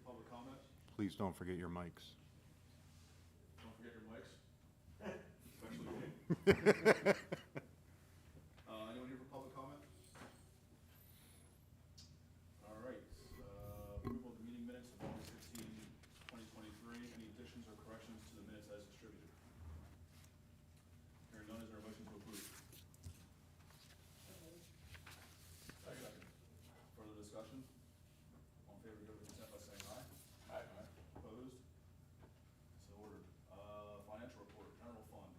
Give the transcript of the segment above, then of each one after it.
public comment? Please don't forget your mics. Don't forget your mics. Especially me. Anyone here for public comment? All right. Approval of the meeting minutes of August 15, 2023. Any additions or corrections to the minutes as distributed? Hearing none, is there a motion to approve? Second. Further discussion? All in favor, give their consent by saying aye. Aye. Opposed? So ordered. Financial report, general fund.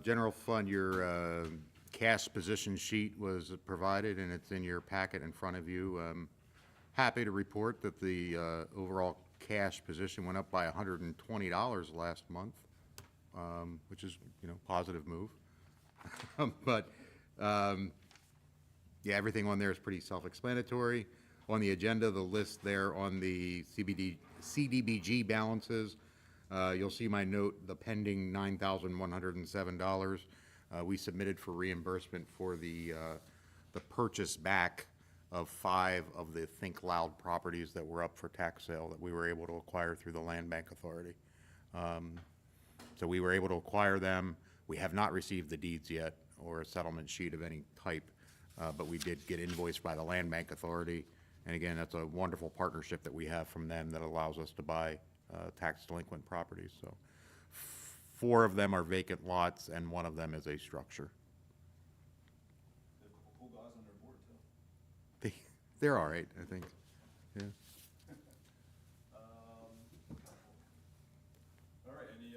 General fund, your cash position sheet was provided, and it's in your packet in front of you. Happy to report that the overall cash position went up by $120 last month, which is, positive move. But yeah, everything on there is pretty self-explanatory. On the agenda, the list there on the CDBG balances, you'll see my note, the pending $9,107. We submitted for reimbursement for the purchase back of 5 of the Think Loud properties that were up for tax sale that we were able to acquire through the Land Bank Authority. So we were able to acquire them. We have not received the deeds yet or a settlement sheet of any type, but we did get invoiced by the Land Bank Authority. And again, that's a wonderful partnership that we have from them that allows us to buy tax delinquent properties. So 4 of them are vacant lots and 1 of them is a structure. They have a couple cool guys on their board, too. They're all right, I think. Yeah. All right, any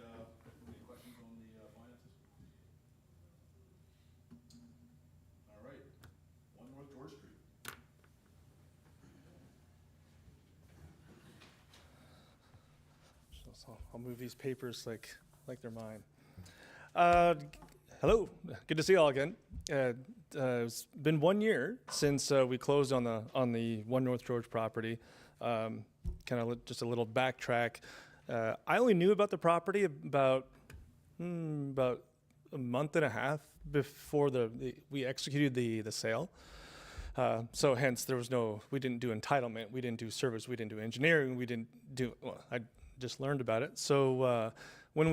questions on the finances? All right, 1 North George Street. So I'll move these papers like they're mine. Hello, good to see you all again. It's been 1 year since we closed on the 1 North George property. Kind of just a little backtrack. I only knew about the property about a month and a half before we executed the sale. So hence we didn't do entitlement, we didn't do service, we didn't do engineering, I just learned about it. So when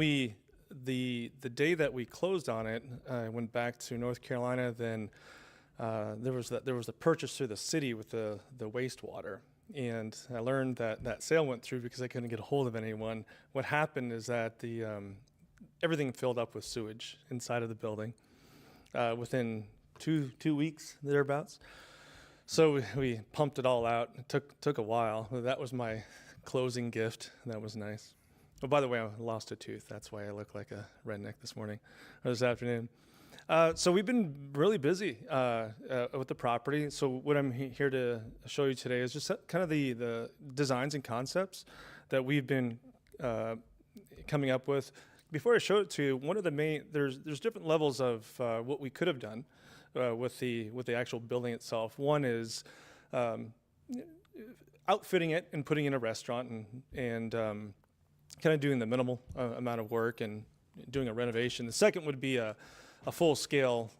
the day that we closed on it, I went back to North Carolina. Then there was a purchase through the city with the wastewater, and I learned that sale went through because I couldn't get a hold of anyone. What happened is that everything filled up with sewage inside of the building within two weeks thereabouts. So we pumped it all out. It took a while. That was my closing gift. That was nice. Oh, by the way, I lost a tooth. That's why I look like a redneck this morning or this afternoon. So we've been really busy with the property. So what I'm here to show you today is just kind of the designs and concepts that we've been coming up with. Before I show it to you, one of the main there's different levels of what we could have done with the actual building itself. One is outfitting it and putting in a restaurant and kind of doing the minimal amount of work and doing a renovation. The second would be a full-scale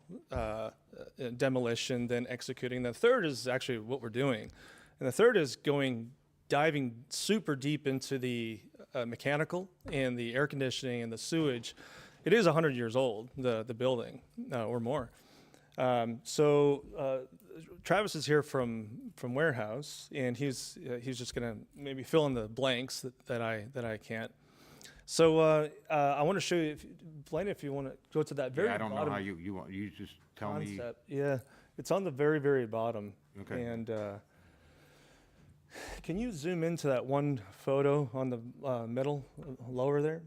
demolition, then executing. The third is actually what we're doing. And the third is diving super deep into the mechanical and the air conditioning and the sewage. It is 100 years old, the building, or more. So Travis is here from warehouse, and he's just gonna maybe fill in the blanks that I can't. So I want to show you, Blaine, if you want to go to that very bottom. I don't know how you want. You just tell concept. Me. Yeah, it's on the very bottom. Okay. And can you zoom into that one photo on the middle, lower there?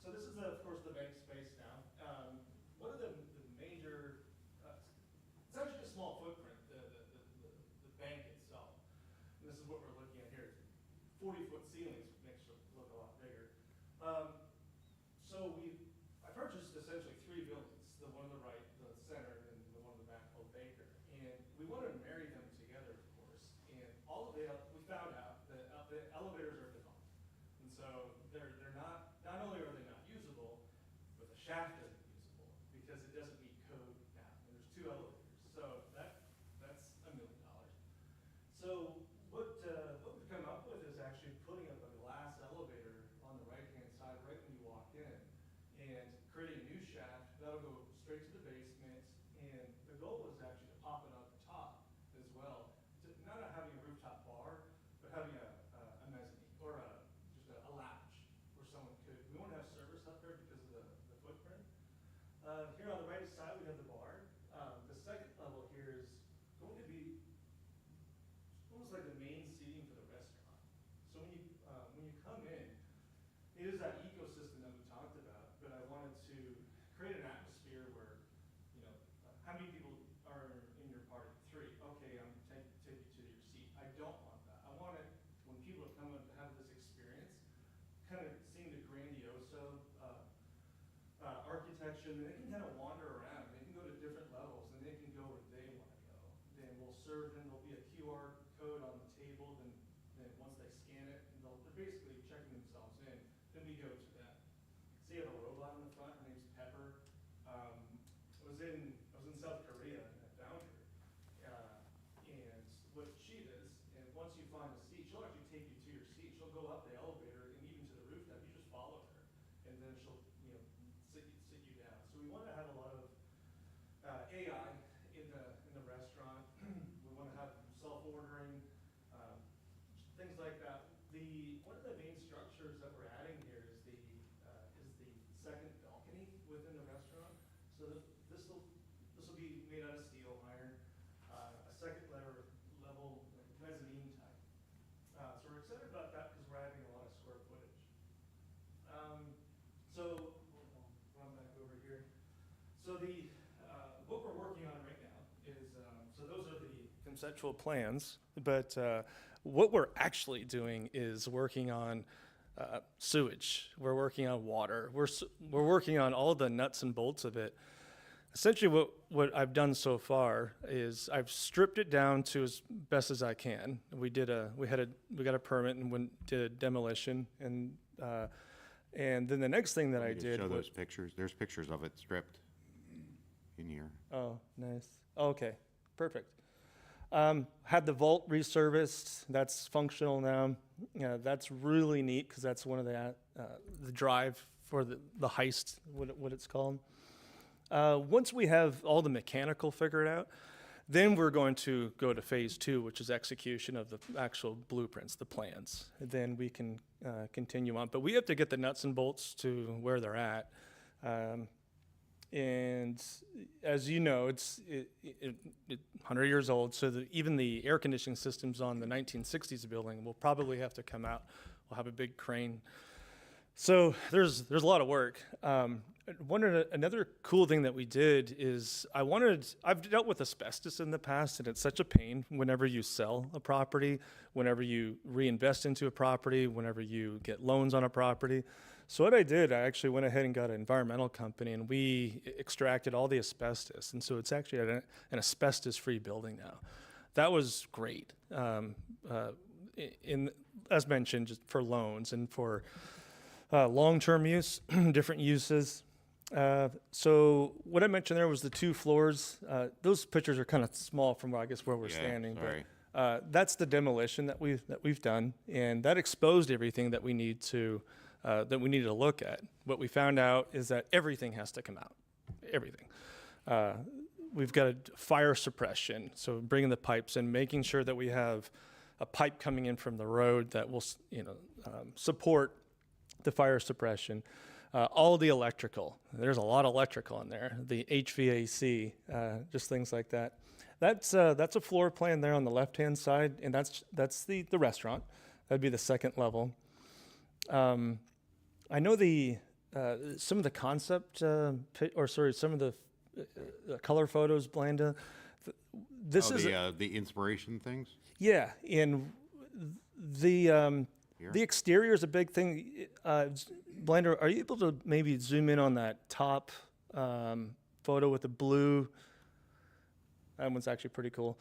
So this is, of course, the bank space now. One of the major, it's actually a small footprint, the bank itself. And this is what we're looking at here. 40-foot ceilings makes it look a lot bigger. So I purchased essentially 3 buildings, the one on the right, the center, and the one in the back called Baker. And we wanted to marry them together, of course. And we found out that the elevators are defunct. And so they're not only are they not usable, but the shaft isn't usable that'll go straight to the basement, and the goal is actually to pop it up top as well. Not having a rooftop bar, but having a mezzanine, or just a lounge, where someone could, we won't have service up there because of the footprint. Here on the right side, we have the bar. The second level here is going to be almost like the main seating for the restaurant. So when you come in, it is that ecosystem that we talked about, but I wanted to create an atmosphere where, how many people are in your party? 3. Okay, I'm take you to your seat. I don't want that. I want it when people come and have this experience, kind of seeing the grandioso architecture, and they can kind of wander around. They can go to different levels, and they can go where they want to go. Then we'll serve them. There'll be a QR code on the table. Then once they scan it, and they're basically checking themselves in. Then we go to them. So you have a robot in the front. Her name's Pepper. I was in South Korea and I found her. And what she does, and once you find a seat, she'll actually take you to your seat. She'll go up the elevator and even to the rooftop. You just follow her, and then she'll sit you down. So we want to have a lot of AI in the restaurant. We want to have self-ordering, things like that. One of the main structures that we're adding here is the second balcony within the restaurant. So this will be made out of steel iron, a second level mezzanine type. So we're excited about that because we're adding a lot of square footage. So run back over here. So what we're working on right now is, so those are the conceptual plans, but what we're actually doing is working on sewage. We're working on water. We're working on all the nuts and bolts of it. Essentially, what I've done so far is I've stripped it down to as best as I can. We got a permit and did a demolition, and then the next thing that I did Show was those pictures. There's pictures of it stripped in here. Oh, nice. Okay, perfect. Had the vault resurfaced. That's functional now. That's really neat because that's one of the drive for the heist, what it's called. Once we have all the mechanical figured out, then we're going to go to phase 2, which is execution of the actual blueprints, the plans. Then we can continue on. But we have to get the nuts and bolts to where they're at. And as you know, it's 100 years old, so even the air conditioning systems on the 1960s building will probably have to come out. We'll have a big crane. So there's a lot of work. Another cool thing that we did is I've dealt with asbestos in the past, and it's such a pain whenever you sell a property, whenever you reinvest into a property, whenever you get loans on a property. So what I did, I actually went ahead and got an environmental company, and we extracted all the asbestos. And so it's actually an asbestos-free building now. That was great. As mentioned, just for loans and for long-term use, different uses. So what I mentioned there was the 2 floors. Those pictures are kind of small from where we're standing. Sorry. But that's the demolition that we've done, and that exposed everything that we need to needed to look at. What we found out is that everything has to come out, everything. We've got fire suppression, so bringing the pipes in, making sure that we have a pipe coming in from the road that will, support the fire suppression. All the electrical. There's a lot of electrical in there. The HVAC, just things like that. That's a floor plan there on the left-hand side, and that's the restaurant. That'd be the second level. I know some of the concept, some of the color photos, Blanda. The inspiration things? Yeah, and the exterior is a big thing. Blanda, are you able to maybe zoom in on that top photo with the blue? That one's actually pretty cool.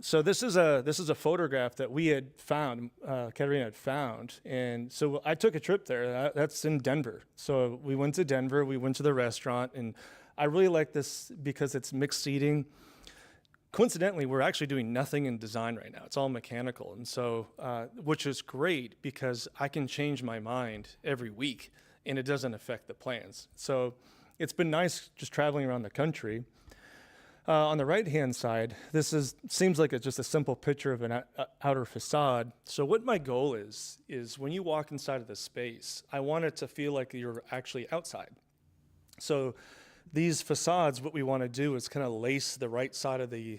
So this is a photograph that we had found, Katerina had found, and so I took a trip there. That's in Denver. So we went to Denver. We went to the restaurant, and I really like this because it's mixed seating. Coincidentally, we're actually doing nothing in design right now. It's all mechanical, and so which is great because I can change my mind every week, and it doesn't affect the plans. So it's been nice just traveling around the country. On the right-hand side, seems like it's just a simple picture of an outer facade. So what my goal is when you walk inside of the space, I want it to feel like you're actually outside. So these facades, what we want to do is kind of lace the right side of the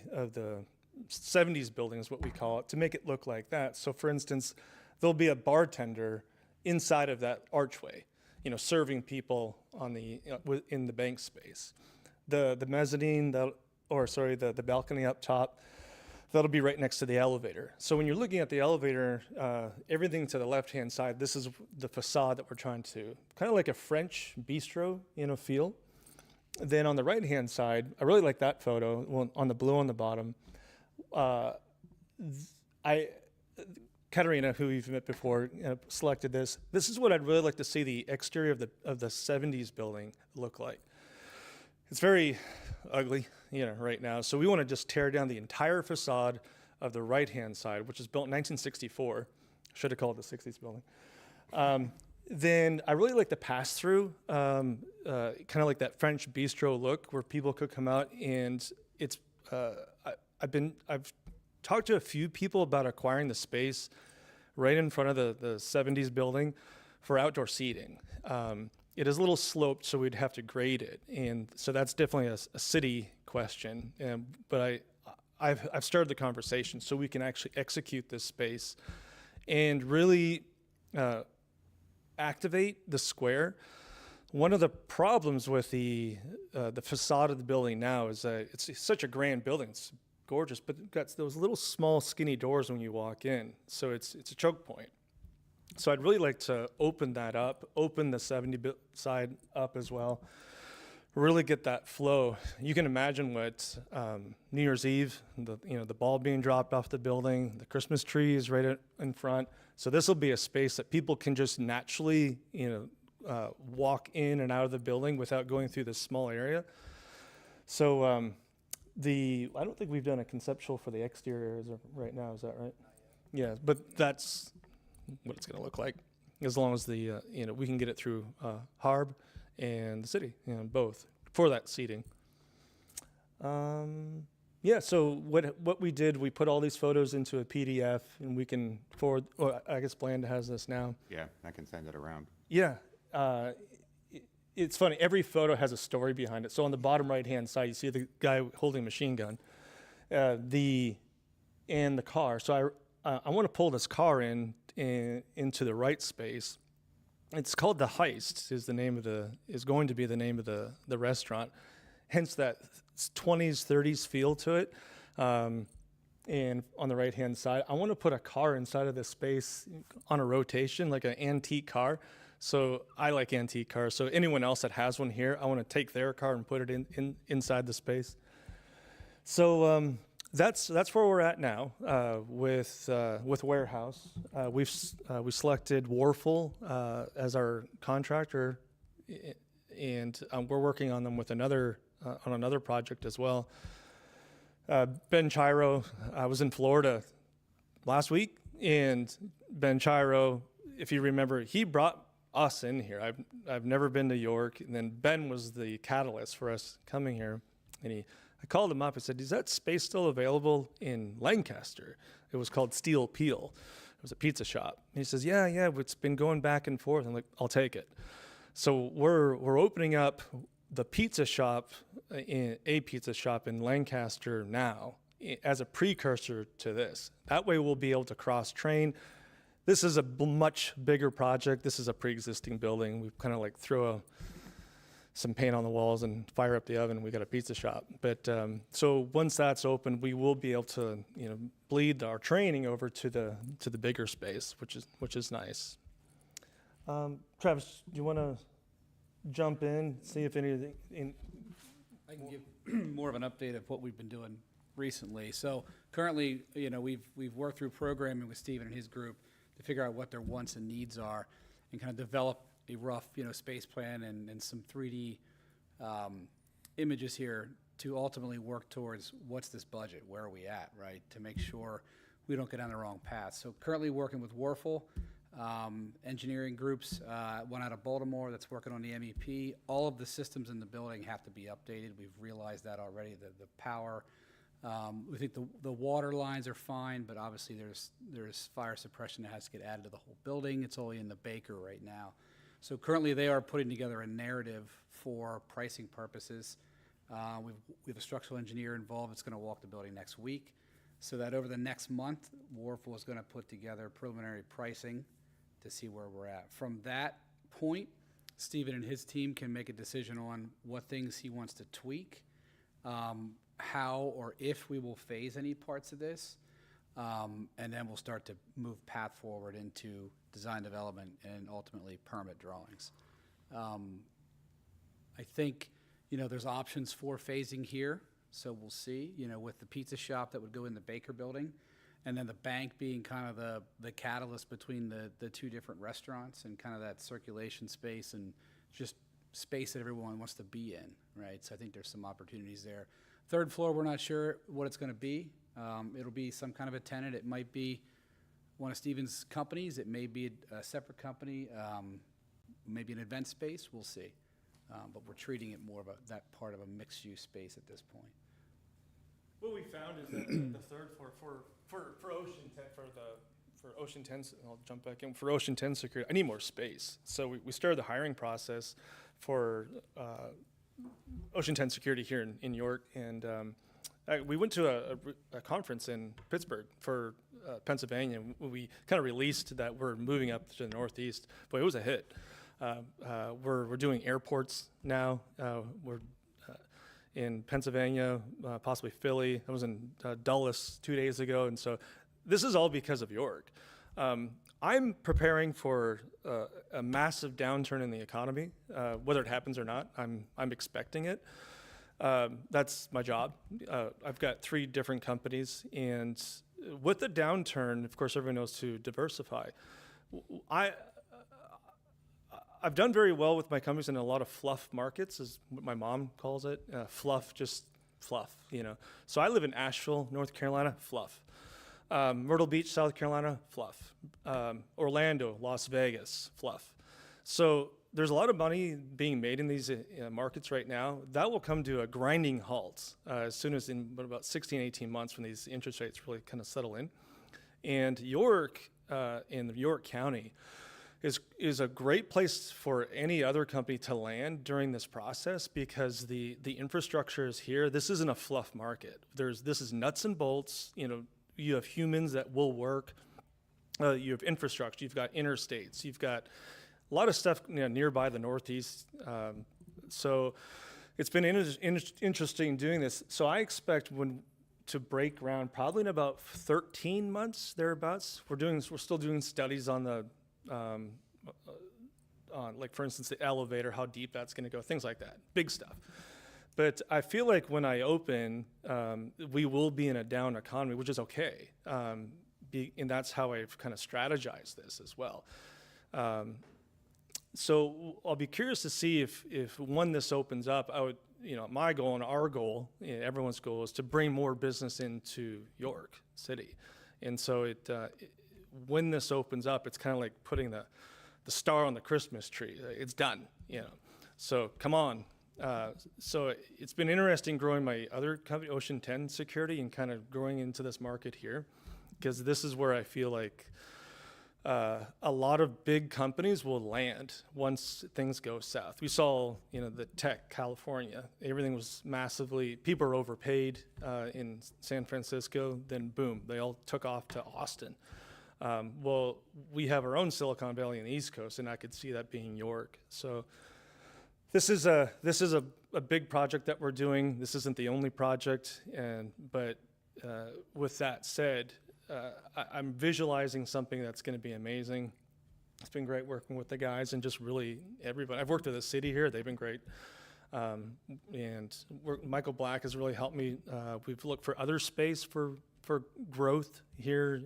70s building is what we call it, to make it look like that. So for instance, there'll be a bartender inside of that archway, serving people on in the bank space. The mezzanine, the balcony up top, that'll be right next to the elevator. So when you're looking at the elevator, everything to the left-hand side, this is the facade that we're trying to, kind of like a French bistro, feel. Then on the right-hand side, I really like that photo, on the blue on the bottom. Katerina, who you've met before, selected this. This is what I'd really like to see the exterior of the 70s building look like. It's very ugly, right now. So we want to just tear down the entire facade of the right-hand side, which was built in 1964. Should have called it the 60s building. Then I really like the pass-through, kind of like that French bistro look, where people could come out, and it's. I've talked to a few people about acquiring the space right in front of the 70s building for outdoor seating. It is a little sloped, so we'd have to grade it, and so that's definitely a city question. But I've started the conversation so we can actually execute this space and really activate the square. One of the problems with the facade of the building now is that it's such a grand building. It's gorgeous, but it's got those little small skinny doors when you walk in, so it's a choke point. So I'd really like to open that up, open the 70 side up as well, really get that flow. You can imagine what New Year's Eve, the ball being dropped off the building, the Christmas tree is right in front. So this will be a space that people can just naturally, walk in and out of the building without going through this small area. So I don't think we've done a conceptual for the exterior as of right now. Is that right? Yeah, but that's what it's going to look like, as long as we can get it through HARB and the city, both for that seating. So what we did, we put all these photos into a PDF, and we can forward. Or I guess Bland has this now. Yeah, I can send it around. Yeah, it's funny. Every photo has a story behind it. So on the bottom right-hand side, you see the guy holding a machine gun, and the car. So I want to pull this car into the right space. It's called The Heist. Is going to be the name of the restaurant. Hence that 20s, 30s feel to it. And on the right-hand side, I want to put a car inside of this space on a rotation, like an antique car. So I like antique cars. So anyone else that has one here, I want to take their car and put it inside the space. So that's where we're at now with Warehouse. We selected Warfel as our contractor, and we're working on them with another project as well. Ben Chiro, I was in Florida last week, and Ben Chiro, if you remember, he brought us in here. I've never been to York, and then Ben was the catalyst for us coming here, and I called him up and said, "Is that space still available in Lancaster?" It was called Steel Peel. It was a pizza shop. And he says, yeah, it's been going back and forth. I'm like, I'll take it. So we're opening up the pizza shop, a pizza shop in Lancaster now, as a precursor to this. That way we'll be able to cross-train. This is a much bigger project. This is a pre-existing building. We kind of like throw some paint on the walls and fire up the oven, and we got a pizza shop. But so once that's open, we will be able to bleed our training over to the bigger space, which is nice. Travis, do you want to jump in, see if anything? I can give more of an update of what we've been doing recently. So currently, we've worked through programming with Stephen and his group to figure out what their wants and needs are, and kind of develop a rough, space plan and some 3D images here to ultimately work towards what's this budget, where are we at, right, to make sure we don't get on the wrong path. So currently working with Warfel, engineering groups, one out of Baltimore that's working on the MEP. All of the systems in the building have to be updated. We've realized that already, the power. We think the water lines are fine, but obviously there's fire suppression that has to get added to the whole building. It's only in the Baker right now. So currently they are putting together a narrative for pricing purposes. We have a structural engineer involved that's going to walk the building next week, so that over the next month, Warfel is going to put together preliminary pricing to see where we're at. From that point, Stephen and his team can make a decision on what things he wants to tweak, how or if we will phase any parts of this, and then we'll start to move path forward into design development and ultimately permit drawings. I think, there's options for phasing here, so we'll see, with the pizza shop that would go in the Baker building, and then the bank being kind of the catalyst between the two different restaurants and kind of that circulation space and just space that everyone wants to be in, right? So I think there's some opportunities there. Third floor, we're not sure what it's going to be. It'll be some kind of a tenant. It might be one of Stephen's companies. It may be a separate company, maybe an event space. We'll see. But we're treating it more of that part of a mixed-use space at this point. What we found is that the third floor for Ocean 10 for Ocean 10, I'll jump back in, for Ocean 10 security, I need more space. So we started the hiring process for Ocean 10 security here in York, and we went to a conference in Pittsburgh for Pennsylvania. We kind of released that we're moving up to the Northeast, but it was a hit. We're doing airports now. We're in Pennsylvania, possibly Philly. I was in Dulles 2 days ago, and so this is all because of York. I'm preparing for a massive downturn in the economy, whether it happens or not. I'm expecting it. That's my job. I've got 3 different companies, and with the downturn, of course, everyone knows to diversify. I've done very well with my companies in a lot of fluff markets, is what my mom calls it. Fluff, just fluff, So I live in Asheville, North Carolina, fluff. Myrtle Beach, South Carolina, fluff. Orlando, Las Vegas, fluff. So there's a lot of money being made in these markets right now. That will come to a grinding halt as soon as in about 16, 18 months when these interest rates really kind of settle in. And York, in York County, is a great place for any other company to land during this process because the infrastructure is here. This isn't a fluff market. This is nuts and bolts. You have humans that will work. You have infrastructure. You've got interstates. You've got a lot of stuff nearby the Northeast. So it's been interesting doing this. So I expect to break ground probably in about 13 months thereabouts. We're still doing studies on the on, like, for instance, the elevator, how deep that's going to go, things like that, big stuff. But I feel like when I open, we will be in a down economy, which is okay. And that's how I've kind of strategized this as well. So I'll be curious to see if when this opens up, I would, my goal and our goal, everyone's goal, is to bring more business into York City. And so when this opens up, it's kind of like putting the star on the Christmas tree. It's done, So come on. So it's been interesting growing my other company, Ocean 10 Security, and kind of growing into this market here, because this is where I feel like a lot of big companies will land once things go south. We saw, the tech, California, everything was massively, people are overpaid in San Francisco, then boom, they all took off to Austin. Well, we have our own Silicon Valley on the East Coast, and I could see that being York. So this is a big project that we're doing. This isn't the only project, but with that said, I'm visualizing something that's going to be amazing. It's been great working with the guys and just really everybody. I've worked with the city here; they've been great. And Michael Black has really helped me. We've looked for other space for growth here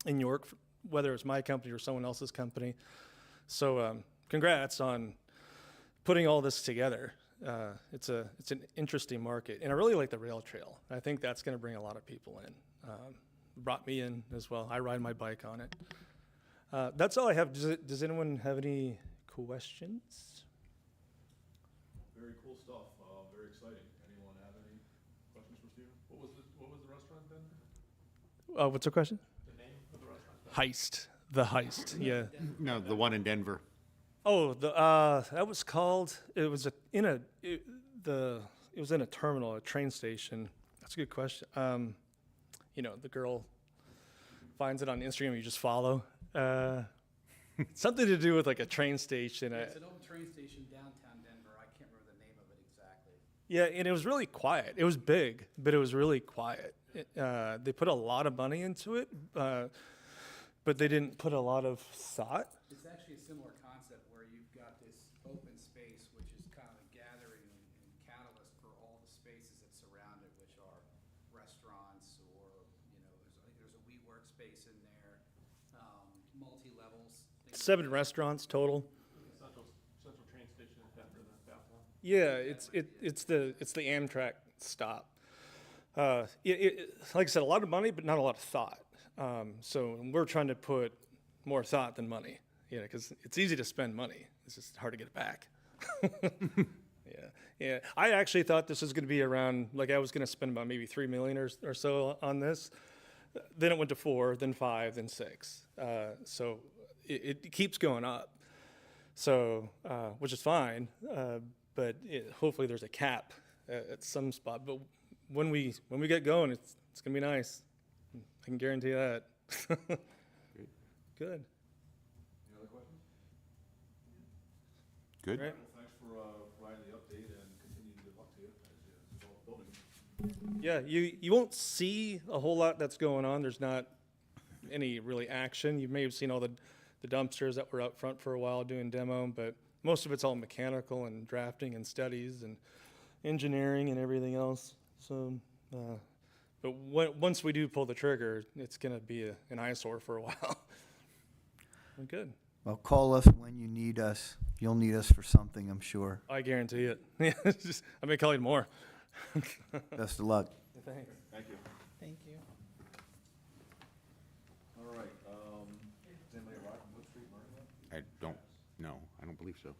in York, whether it's my company or someone else's company. So congrats on putting all this together. It's an interesting market, and I really like the rail trail. I think that's going to bring a lot of people in. Brought me in as well. I ride my bike on it. That's all I have. Does anyone have any questions? Very cool stuff, very exciting. Anyone have any questions for Steven? What was the restaurant then? What's the question? The name of the restaurant? Heist. The Heist. Yeah. No, the one in Denver. Oh, that was called. It was in a terminal, a train station. That's a good question. The girl finds it on Instagram. You just follow. Something to do with like a train station. It's an old train station downtown Denver. I can't remember the name of it exactly. Yeah, and it was really quiet. It was big, but it was really quiet. They put a lot of money into it, but they didn't put a lot of thought. It's actually a similar concept where you've got this open space, which is kind of a gathering and catalyst for all the spaces that surround it, which are restaurants or, I think there's a WeWork space in there, multi-levels. 7 restaurants total. Central train station in Denver, the downtown. Yeah, it's the Amtrak stop. Like I said, a lot of money, but not a lot of thought. So we're trying to put more thought than money, because it's easy to spend money. It's just hard to get it back. Yeah. I actually thought this was going to be around, like I was going to spend about maybe $3 million or so on this. Then it went to 4, then 5, then 6. So it keeps going up. So, which is fine, but hopefully there's a cap at some spot. But when we get going, it's gonna be nice. I can guarantee that. Good. Any other questions? Good. Right. Well, thanks for providing the update and continuing to look to you as you develop building. Yeah, you won't see a whole lot that's going on. There's not any really action. You may have seen all the dumpsters that were out front for a while doing demo, but most of it's all mechanical and drafting and studies and engineering and everything else. So, but once we do pull the trigger, it's going to be an eyesore for a while. Well, good. Well, call us when you need us. You'll need us for something, I'm sure. I guarantee it. I may call you more. Best of luck. Thanks. Thank you. Thank you. All right, does anybody arrive from Wood Street, Learning Lab? I don't believe so.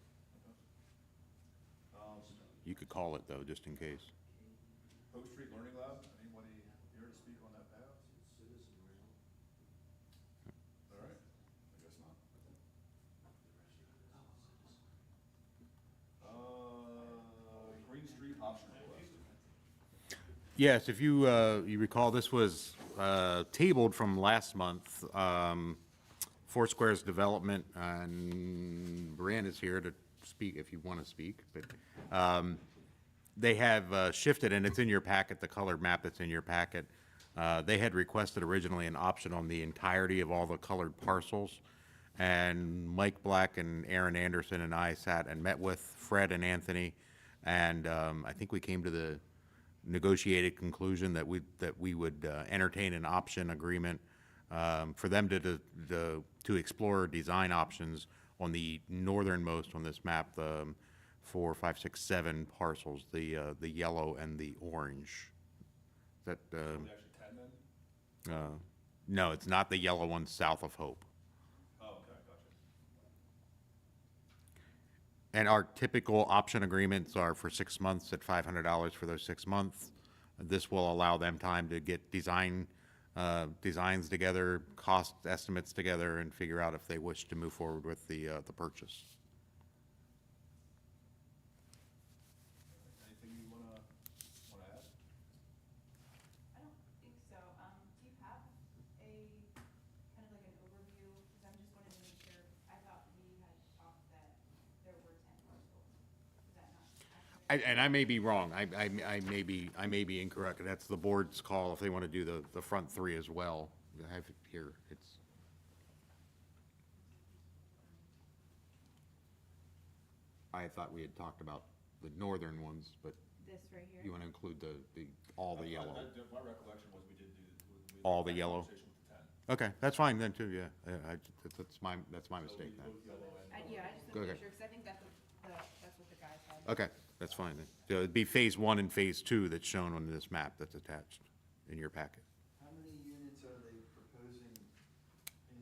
Um, You could call it though, just in case. Oak Street Learning Lab, anybody here to speak on that path? All right, I guess not. Green Street option request. Yes, if you recall, this was tabled from last month. Foursquare's development, and Brianna's here to speak if you want to speak, but they have shifted, and it's in your packet, the colored map that's in your packet. They had requested originally an option on the entirety of all the colored parcels, and Mike Black and Aaron Anderson and I sat and met with Fred and Anthony, and I think we came to the negotiated conclusion that we would entertain an option agreement for them to explore design options on the northernmost on this map, the 4, 5, 6, 7 parcels, the yellow and the orange. Is that Actually 10 then? no, it's not the yellow one south of Hope. Oh, okay, gotcha. And our typical option agreements are for 6 months at $500 for those 6 months. This will allow them time to get designs together, cost estimates together, and figure out if they wish to move forward with the purchase. Anything you wanna add? I don't think so. Do you have a, kind of like an overview? Because I'm just wanting to make sure, I thought we had talked that there were 10 parcels. Is that not accurate? And I may be wrong. I may be incorrect. That's the board's call if they want to do the front 3 as well. I have it here. I thought we had talked about the northern ones, but This right here? you want to include all the yellow. My recollection was we did do. All we the had a yellow? conversation with the 10. Okay, that's fine then too, yeah. That's my mistake then. Both yellow and. Yeah, I just Go want to ahead. make sure, because I think that's what the guys had. Okay, that's fine then. So it'd be phase 1 and phase 2 that's shown on this map that's attached in your packet. How many units are they proposing in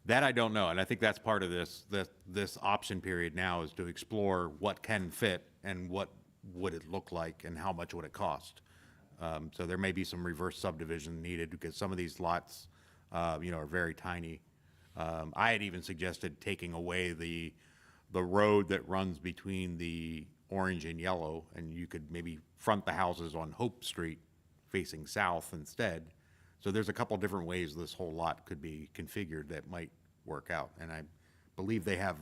That I don't know, and I think that's part of this option period now is to explore what can fit and what would it look like and how much would it cost. So there may be some reverse subdivision needed because some of these lots, are very tiny. I had even suggested taking away the road that runs between the orange and yellow, and you could maybe front the houses on Hope Street facing south instead. So there's a couple different ways this whole lot could be configured that might work out. And I believe they have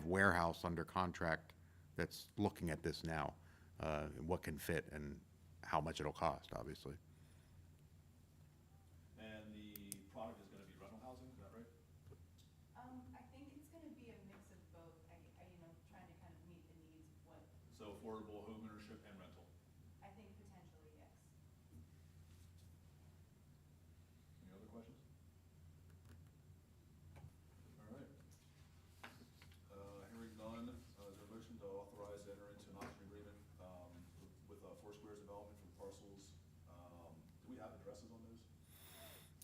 warehouse under contract that's looking at this now, what can fit and how much it'll cost, obviously. And the product is gonna be rental housing, is that right? I think it's gonna be a mix of both, trying to kind of meet the needs of what, So affordable homeownership and rental. I think potentially, yes. Any other questions? All right. Hearing none, is there a motion to authorize to enter into an option agreement, with Foursquare's development for parcels? Do we have addresses on those?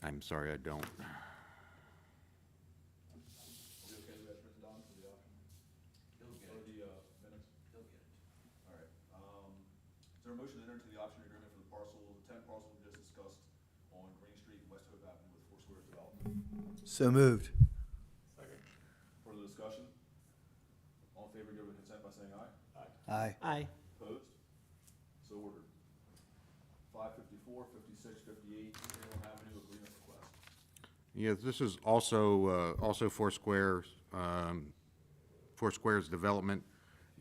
I'm sorry, I don't. Are we okay with that written down for the option? Or the, minutes? He'll get it. All right. Is there a motion to enter into the option agreement for the parcel, the 10 parcels we just discussed on Green Street and West Hope Avenue with Foursquare's development? So moved. Second. Further discussion? All in favor, give their consent by saying aye. Aye. Aye. Opposed? So ordered. 554, 56, 58, Salem Avenue agreement request. Yeah, this is also Foursquare's development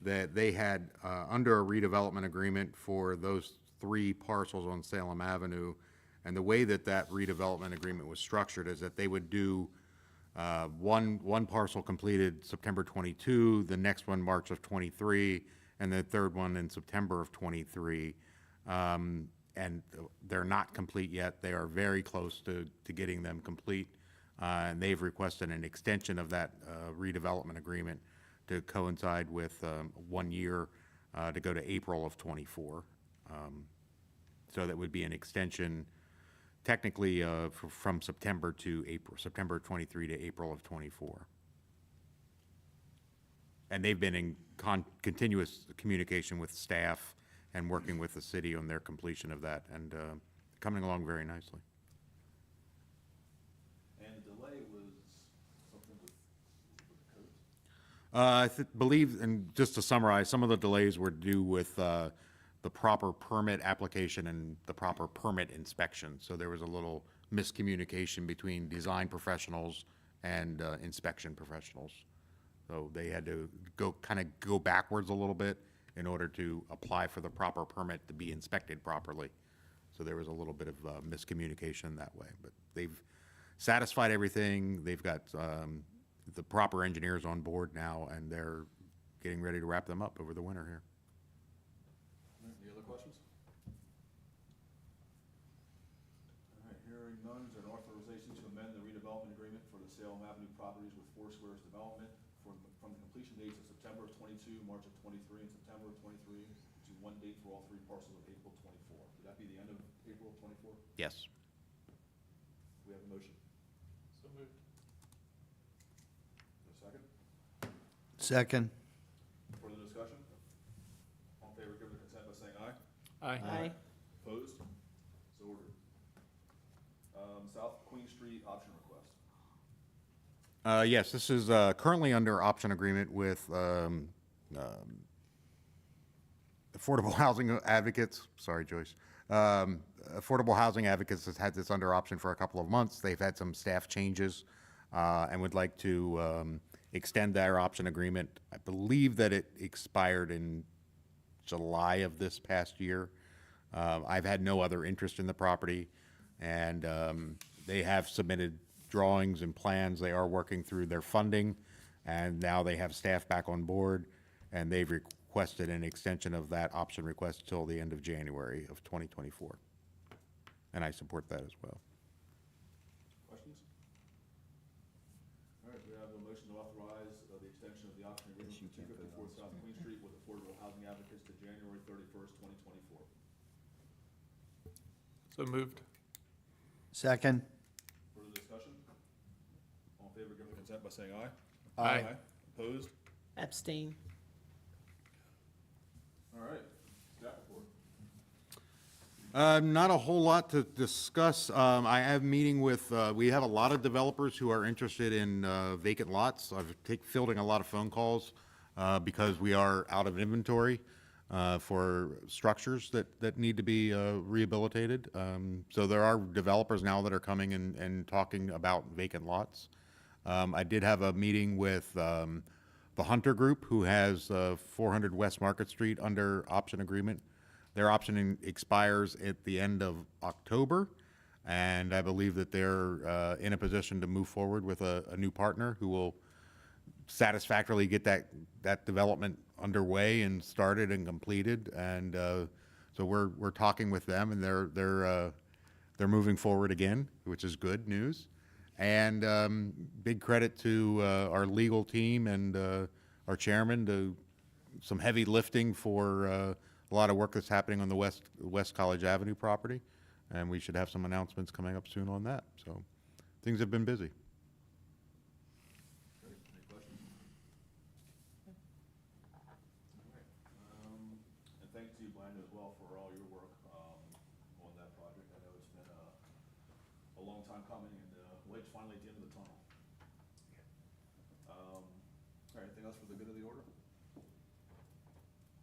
that they had under a redevelopment agreement for those 3 parcels on Salem Avenue. And the way that redevelopment agreement was structured is that they would do one parcel completed September 22, the next one March of 23, and the third one in September of 23. And they're not complete yet. They are very close to getting them complete. And they've requested an extension of that redevelopment agreement to coincide with 1 year to go to April of 24. So that would be an extension technically from September to April, September 23 to April of 24. And they've been in continuous communication with staff and working with the city on their completion of that, and coming along very nicely. And the delay was something with the codes? I believe, and just to summarize, some of the delays were due with the proper permit application and the proper permit inspection. So there was a little miscommunication between design professionals and inspection professionals. So they had to kind of go backwards a little bit in order to apply for the proper permit to be inspected properly. So there was a little bit of miscommunication that way. But they've satisfied everything. They've got the proper engineers on board now, and they're getting ready to wrap them up over the winter here. Any other questions? All right, hearing none, is there an authorization to amend the redevelopment agreement for the Salem Avenue properties with Foursquare's development from the completion dates of September of 22, March of 23, and September of 23 to one date for all 3 parcels of April 24? Would that be the end of April of 24? Yes. We have a motion. So moved. Is there a second? Second. Further discussion? All in favor, give their consent by saying aye. Aye. Opposed? So ordered. South Queen Street option request. Yes, this is currently under option agreement with Affordable Housing Advocates. Sorry, Joyce. Affordable Housing Advocates has had this under option for a couple of months. They've had some staff changes and would like to extend their option agreement. I believe that it expired in July of this past year. I've had no other interest in the property, and they have submitted drawings and plans. They are working through their funding, and now they have staff back on board, and they've requested an extension of that option request till the end of January of 2024. And I support that as well. Questions? All right, we have a motion to authorize the extension of the option agreement for 254 South Queen Street with Affordable Housing Advocates to January 31st, 2024. So moved. Second. Further discussion? All in favor, give their consent by saying aye. Aye. Opposed? Abstain. All right, staff report. Not a whole lot to discuss. I have meeting with, we have a lot of developers who are interested in vacant lots. I've fielding a lot of phone calls because we are out of inventory for structures that need to be rehabilitated. So there are developers now that are coming and talking about vacant lots. I did have a meeting with the Hunter Group, who has 400 West Market Street under option agreement. Their option expires at the end of October, and I believe that they're in a position to move forward with a new partner who will satisfactorily get that development underway and started and completed. And so we're talking with them, and they're moving forward again, which is good news. And big credit to our legal team and our chairman, to some heavy lifting for a lot of work that's happening on the West College Avenue property, and we should have some announcements coming up soon on that. So things have been busy. Great, any questions? All right, and thanks to you, Blanda, as well, for all your work on that project. I know it's been a long time coming, and light's finally at the end of the tunnel. All right, anything else for the good of the order?